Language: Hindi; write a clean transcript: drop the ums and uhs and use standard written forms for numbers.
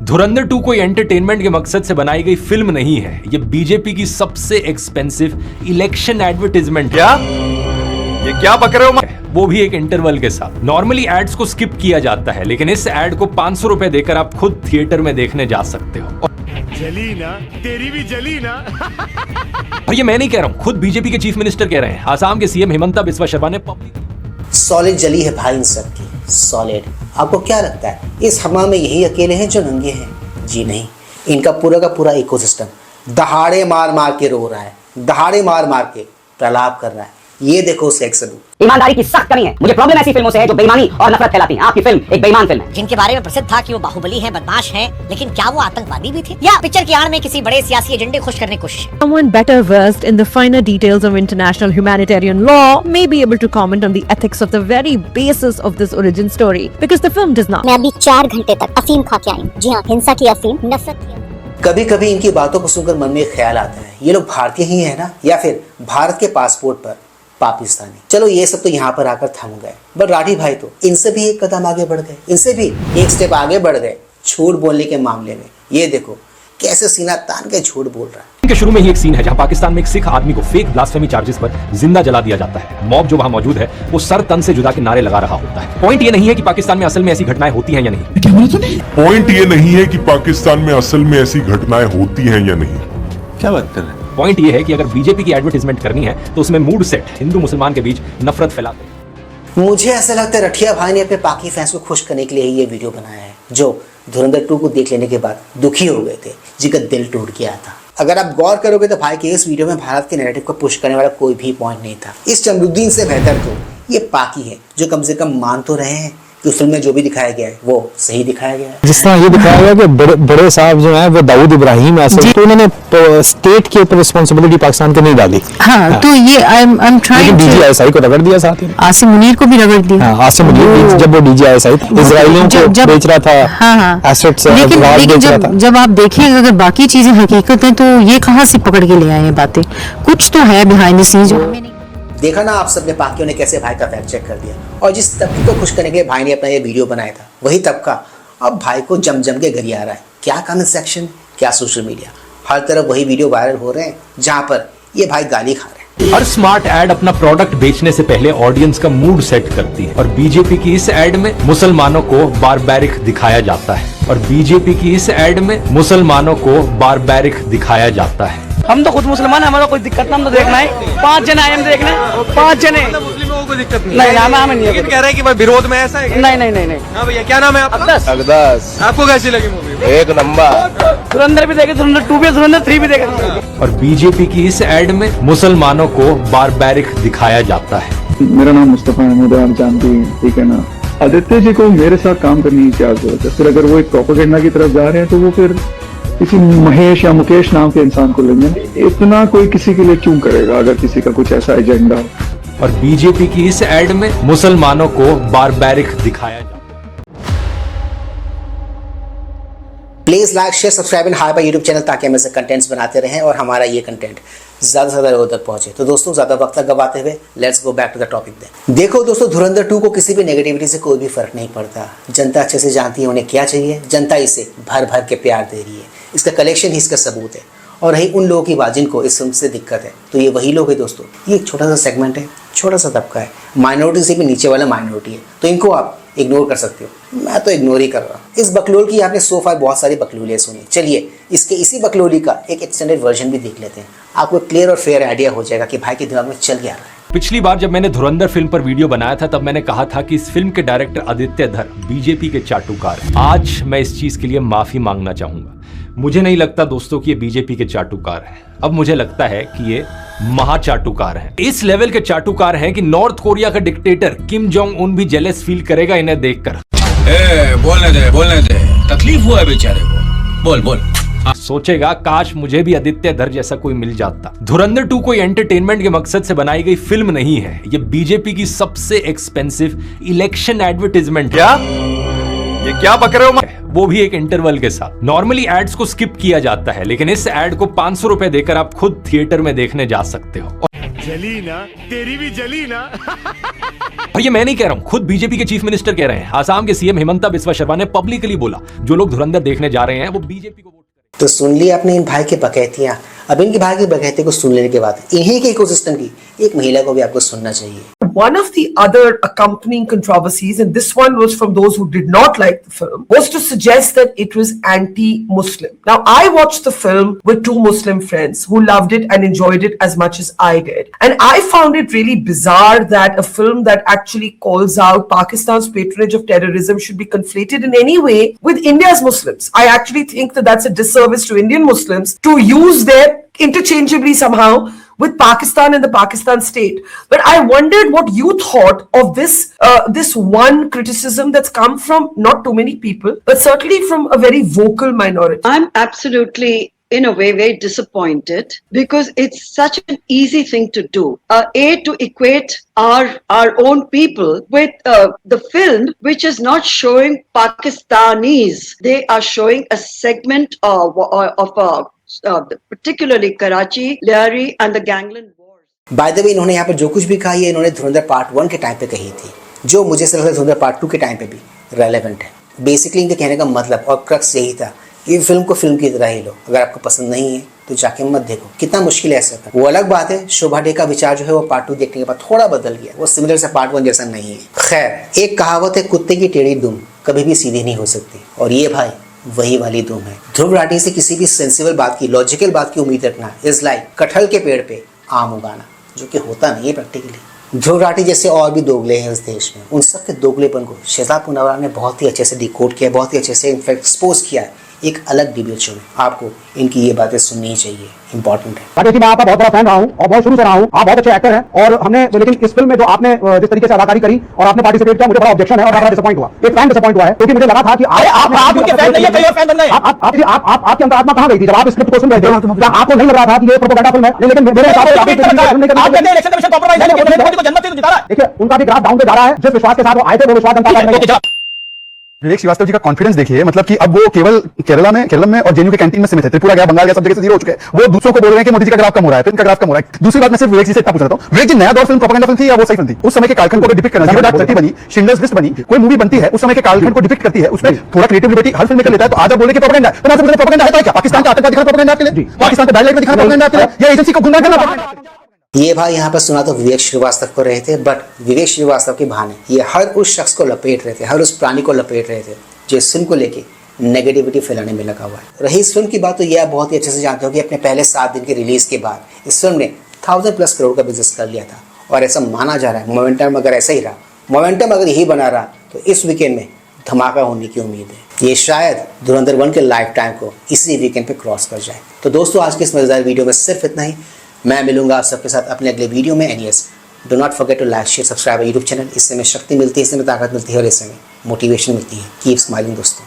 धुरंधर 2 कोई एंटरटेनमेंट के मकसद से बनाई गई फिल्म नहीं है। ये बीजेपी की सबसे एक्सपेंसिव इलेक्शन एडवर्टाइजमेंट। क्या ये क्या बक रहे हो? वो भी एक इंटरवल के साथ। नॉर्मली एड्स को स्किप किया जाता है, लेकिन इस एड को 500 रुपए देकर आप खुद थिएटर में देखने जा सकते हो। जली ना, तेरी भी जली ना। और ये मैं नहीं कह रहा हूं, खुद बीजेपी के चीफ मिनिस्टर कह रहे हैं। आसाम के सीएम हिमंता बिस्वा शर्मा ने सॉलिड जली है भाई इन सब की, सॉलिड। आपको क्या लगता है इस हमाम में यही अकेले हैं जो नंगे हैं? जी नहीं, इनका पूरा का पूरा इकोसिस्टम दहाड़े मार मार के रो रहा है, दहाड़े मार मार के प्रलाप कर रहा है। ये देखो उसका एक सबूत। ईमानदारी की सख्त कमी है। मुझे प्रॉब्लम ऐसी फिल्मों से है जो बेईमानी और नफरत फैलाती हैं। आपकी फिल्म एक बेईमान फिल्म है, जिनके बारे में प्रसिद्ध था कि वो बाहुबली हैं, बदमाश हैं, लेकिन क्या वो आतंकवादी भी थे, या पिक्चर की आड़ में किसी बड़े सियासी एजेंडे खुश करने की कोशिश? Someone better versed in the finer details of international humanitarian law may be able to comment on the ethics of the very basis of this origin story, because the film does not. मैं अभी 4 घंटे तक अफीम खा के आई। जी हाँ, हिंसा की अफीम, नफरत की। कभी कभी इनकी बातों को सुनकर मन में एक ख्याल आता है, ये लोग भारतीय ही है ना, या फिर भारत के पासपोर्ट पर पाकिस्तानी। चलो ये सब तो यहाँ पर आकर थम गए, बट राठी भाई तो इनसे भी एक कदम आगे बढ़ गए, इनसे भी एक स्टेप आगे बढ़ गए झूठ बोलने के मामले में। ये देखो कैसे सीना तान के झूठ बोल रहा है। इनके शुरू में ही एक सीन है जहां पाकिस्तान में एक सिख आदमी को फेक ब्लास्फेमी चार्जेस पर जिंदा जला दिया जाता है। मॉब जो वहां मौजूद है वो सर तन से जुदा के नारे लगा रहा होता है। पॉइंट ये नहीं है कि पाकिस्तान में असल में ऐसी घटनाएं होती हैं या नहीं। पॉइंट ये नहीं है कि पाकिस्तान में असल में ऐसी घटनाएं होती हैं या नहीं। क्या बात कर रहे हैं? पॉइंट ये है कि अगर बीजेपी की एडवर्टाइजमेंट करनी है तो उसमें मूड सेट हिंदू मुसलमान के बीच नफरत फैलाते। मुझे ऐसा लगता है रठिया भाई ने अपने पाकि फैंस को खुश करने के लिए ये वीडियो बनाया है, जो धुरंधर 2 को देख लेने के बाद दुखी हो गए थे, जिनका दिल टूट गया था। अगर आप गौर करोगे तो भाई के इस वीडियो में भारत के नैरेटिव को पुश करने वाला कोई भी पॉइंट नहीं था। इस जमरुद्दीन से बेहतर तो ये पाकि है, जो कम से कम मान तो रहे हैं कि उस फिल्म में जो भी दिखाया गया है वो सही दिखाया गया है। जिस तरह ये दिखाया गया कि बड़े साहब जो हैं वो दाऊद इब्राहिम ऐसे, तो उन्होंने स्टेट के ऊपर रिस्पांसिबिलिटी पाकिस्तान के नहीं डाली। हाँ, तो ये आई एम ट्राइंग DGISI को रगड़ दिया, साथ ही आसिम मुनीर को भी रगड़ दिया। हाँ, आसिम मुनीर जब वो DGISI इजराइलियों को बेच रहा था, हाँ, एसेट्स, लेकिन जब आप देखिएगा अगर बाकी चीजें हकीकत है तो ये कहाँ से पकड़ के ले आए हैं बातें? कुछ तो है बिहाइंड द सीन्स जो हमें नहीं देखा ना आप सबने पाकियों ने कैसे भाई का फैक्ट चेक कर दिया। और जिस तबके को खुश करने के लिए भाई ने अपना ये वीडियो बनाया था, वही तबका अब भाई को जम के गरिया रहा है। क्या कमेंट सेक्शन, क्या सोशल मीडिया, हर तरफ वही वीडियो वायरल हो रहे हैं जहां पर ये भाई गाली खा रहे हैं। हर स्मार्ट एड अपना प्रोडक्ट बेचने से पहले ऑडियंस का मूड सेट करती है, और बीजेपी की इस एड में मुसलमानों को बारबैरिक दिखाया जाता है। और बीजेपी की इस एड में मुसलमानों को बारबैरिक दिखाया जाता है। हम तो खुद मुसलमान, हमारा कोई दिक्कत ना, हम तो देखना है। 5 जने आए हम देखने, 5 जने। मुस्लिमों को दिक्कत नहीं, हमें नहीं है। कह रहे हैं कि भाई विरोध में ऐसा है। नहीं। हाँ भैया, क्या नाम है आपका? अकदस। आपको कैसी लगी मूवी? एक नंबर। धुरंधर भी देखे, धुरंधर 2 भी, धुरंधर 3 भी देखे। और बीजेपी की इस एड में मुसलमानों को बारबैरिक दिखाया जाता है। मेरा नाम मुस्तफा अहमद है, आप जानती हैं, ठीक है ना। आदित्य जी को मेरे साथ काम करने की क्या जरूरत है? फिर अगर वो एक प्रोपेगेंडा की तरफ जा रहे हैं तो वो फिर किसी महेश या मुकेश नाम के इंसान को लेंगे। इतना कोई किसी के लिए क्यों करेगा अगर किसी का कुछ ऐसा एजेंडा हो। और बीजेपी की इस एड में मुसलमानों को बारबैरिक दिखाया जाता है। Please like, share, subscribe and हाई बाय यूट्यूब चैनल, ताकि हम ऐसे कंटेंट्स बनाते रहें और हमारा ये कंटेंट ज्यादा से ज्यादा लोगों तक पहुंचे। तो दोस्तों ज्यादा वक्त गवाते हुए let's go back to the topic then. देखो दोस्तों, धुरंधर 2 को किसी भी नेगेटिविटी से कोई भी फर्क नहीं पड़ता। जनता अच्छे से जानती है उन्हें क्या चाहिए। जनता इसे भर भर के प्यार दे रही है, इसका कलेक्शन ही इसका सबूत है। और रही उन लोगों की बात जिनको इस फिल्म से दिक्कत है, तो ये वही लोग है दोस्तों। ये एक छोटा सा सेगमेंट है, छोटा सा तबका है, माइनॉरिटी से भी नीचे वाला माइनॉरिटी है, तो इनको आप इग्नोर कर सकते हो। मैं तो इग्नोर ही कर रहा हूँ। इस बकलोल की आपने सो फार बहुत सारी बकलोलियाँ सुनी, चलिए इसके इसी बकलोली का एक एक्सटेंडेड वर्जन भी देख लेते हैं। आपको क्लियर और फेयर आइडिया हो जाएगा कि भाई के दिमाग में चल क्या रहा है। पिछली बार जब मैंने धुरंधर फिल्म पर वीडियो बनाया था, तब मैंने कहा था कि इस फिल्म के डायरेक्टर आदित्य धर बीजेपी के चाटुकार हैं। आज मैं इस चीज के लिए माफी मांगना चाहूंगा। मुझे नहीं लगता दोस्तों कि ये बीजेपी के चाटुकार हैं। अब मुझे लगता है कि ये महाचाटुकार हैं। इस लेवल के चाटुकार हैं कि नॉर्थ कोरिया का डिक्टेटर किम जोंग उन भी जेलस फील करेगा इन्हें देखकर। बोलने दे, तकलीफ हुआ है बेचारे को, बोल। सोचेगा काश मुझे भी आदित्य धर जैसा कोई मिल जाता। धुरंधर 2 कोई एंटरटेनमेंट के मकसद से बनाई गई फिल्म नहीं है। ये बीजेपी की सबसे एक्सपेंसिव इलेक्शन एडवर्टाइजमेंट। क्या ये क्या बक रहे हो? वो भी एक इंटरवल के साथ। नॉर्मली एड्स को स्किप किया जाता है, लेकिन इस एड को 500 रुपए देकर आप खुद थिएटर में देखने जा सकते हो। जली ना तेरी भी जली ना। और ये मैं नहीं कह रहा हूं, खुद बीजेपी के चीफ मिनिस्टर कह रहे हैं। आसाम के सीएम हिमंता बिस्वा शर्मा ने पब्लिकली बोला जो लोग धुरंधर देखने जा रहे हैं वो बीजेपी को वोट करें। तो सुन लिया आपने इन भाई की बकैतियां। अब इनके भाई की बकैती को सुन लेने के बाद इन्हीं के इकोसिस्टम की एक महिला को भी आपको सुनना चाहिए। One of the other accompanying controversies, and this one was from those who did not like the film, was to suggest that it was anti-Muslim. Now, I watched the film with two Muslim friends who loved it and enjoyed it as much as I did. And I found it really bizarre that a film that actually calls out Pakistan's patronage of terrorism should be conflated in any way with India's Muslims. I actually think that that's a disservice to Indian Muslims to use them interchangeably somehow with Pakistan and the Pakistan state. But I wondered what you thought of this one criticism that's come from not too many people, but certainly from a very vocal minority. I'm absolutely, in a way, very disappointed because it's such an easy thing to do. To equate our own people with the film, which is not showing Pakistanis. They are showing a segment of particularly Karachi, Lahori and the gangland wars. By the way इन्होंने यहाँ पर जो कुछ भी कहा है इन्होंने धुरंधर पार्ट 1 के टाइम पे कही थी, जो मुझे ऐसा लगता है धुरंधर पार्ट 2 के टाइम पे भी रेलेवेंट है। बेसिकली इनके कहने का मतलब और क्रक्स यही था कि फिल्म को फिल्म की तरह ही लो, अगर आपको पसंद नहीं है तो जाके मत देखो। कितना मुश्किल है ऐसा करना। वो अलग बात है, शोभा डे का विचार जो है वो पार्ट 2 देखने के बाद थोड़ा बदल गया, वो सिमिलर से पार्ट 1 जैसा नहीं है। खैर, एक कहावत है कुत्ते की टेढ़ी दुम कभी भी सीधी नहीं हो सकती, और ये भाई वही वाली दुम है। ध्रुव राठी से किसी भी सेंसिबल बात की, लॉजिकल बात की उम्मीद रखना इज लाइक कटहल के पेड़ पे आम उगाना, जो कि होता नहीं है प्रैक्टिकली। ध्रुव राठी जैसे और भी दोगले हैं इस देश में, उन सब के दोगलेपन को शहजाद पुनावाला ने बहुत ही अच्छे से डिकोड किया, बहुत ही अच्छे से इनफैक्ट एक्सपोज किया है एक अलग डिबेट शो में। आपको इनकी ये बातें सुननी ही चाहिए, इंपॉर्टेंट है। राकेश जी, मैं आपका बहुत बड़ा फैन रहा हूं और बहुत शुरू से रहा हूं। आप बहुत अच्छे एक्टर हैं और हमने लेकिन इस फिल्म में जो आपने जिस तरीके से अदाकारी करी और आपने पार्टिसिपेट किया, मुझे बड़ा ऑब्जेक्शन है और बड़ा डिसअपॉइंट हुआ। एक फैन डिसअपॉइंट हुआ है क्योंकि मुझे लगा था कि आप उनके फैन नहीं है, कई और फैन बन गए। आपकी अंतरात्मा कहां गई थी जब आप स्क्रिप्ट को सुन रहे थे? क्या आपको नहीं लग रहा था कि ये प्रोपेगेंडा फिल्म है? लेकिन मेरे हिसाब से देखिए, उनका भी ग्राफ डाउन पे जा रहा है। जिस विश्वास के साथ वो आए थे वो विश्वास जनता का नहीं है। विवेक श्रीवास्तव जी का कॉन्फिडेंस देखिए, मतलब कि अब वो केवल केरलम में और जेएनयू के कैंटीन में सीमित है, त्रिपुरा गया, बंगाल गया, सब जगह से जीरो हो चुके हैं। वो दूसरों को बोल रहे हैं कि मोदी जी का ग्राफ कम हो रहा है, तो इनका ग्राफ कम हो रहा है। दूसरी बात मैं सिर्फ विवेक जी से इतना पूछ रहा हूं, विवेक जी, नया दौर फिल्म प्रोपेगेंडा फिल्म थी या वो सही फिल्म थी? उस समय के कालखंड को डिपिक्ट करना, जीरो डार्क बनी, शिंडलर्स लिस्ट बनी, कोई मूवी बनती है उस समय के कालखंड को डिपिक्ट करती है, उसमें थोड़ा क्रिएटिव लिबर्टी हर फिल्म में कर लेता है। तो आज आप बोल रहे हैं प्रोपेगेंडा, तो मैं प्रोपेगेंडा है क्या? पाकिस्तान का आतंकवाद दिखाना प्रोपेगेंडा आपके लिए? पाकिस्तान के बैकलाइट में दिखाना प्रोपेगेंडा आपके लिए? या एजेंसी को गुमराह करना प्रोपेगेंडा? ये भाई यहाँ पर सुना तो विवेक श्रीवास्तव को रहे थे, बट विवेक श्रीवास्तव के बहाने ये हर उस शख्स को लपेट रहे थे, हर उस प्राणी को लपेट रहे थे जो इस फिल्म को लेके नेगेटिविटी फैलाने में लगा हुआ है। रही इस फिल्म की बात तो यह आप बहुत ही अच्छे से जानते हो कि अपने पहले 7 दिन के रिलीज के बाद इस फिल्म ने 1000+ करोड़ का बिजनेस कर लिया था, और ऐसा माना जा रहा है मोमेंटम अगर ऐसा ही रहा, मोमेंटम अगर यही बना रहा तो इस वीकेंड में धमाका होने की उम्मीद है। ये शायद धुरंधर 1 के लाइफ टाइम को इसी वीकेंड पे क्रॉस कर जाए। तो दोस्तों, आज के इस मजेदार वीडियो में सिर्फ इतना ही। मैं मिलूंगा आप सबके साथ अपने अगले वीडियो में। And yes, do not forget to like, share, subscribe YouTube channel. इससे हमें शक्ति मिलती है, इससे हमें ताकत मिलती है और इससे हमें मोटिवेशन मिलती है। कीप स्माइलिंग दोस्तों।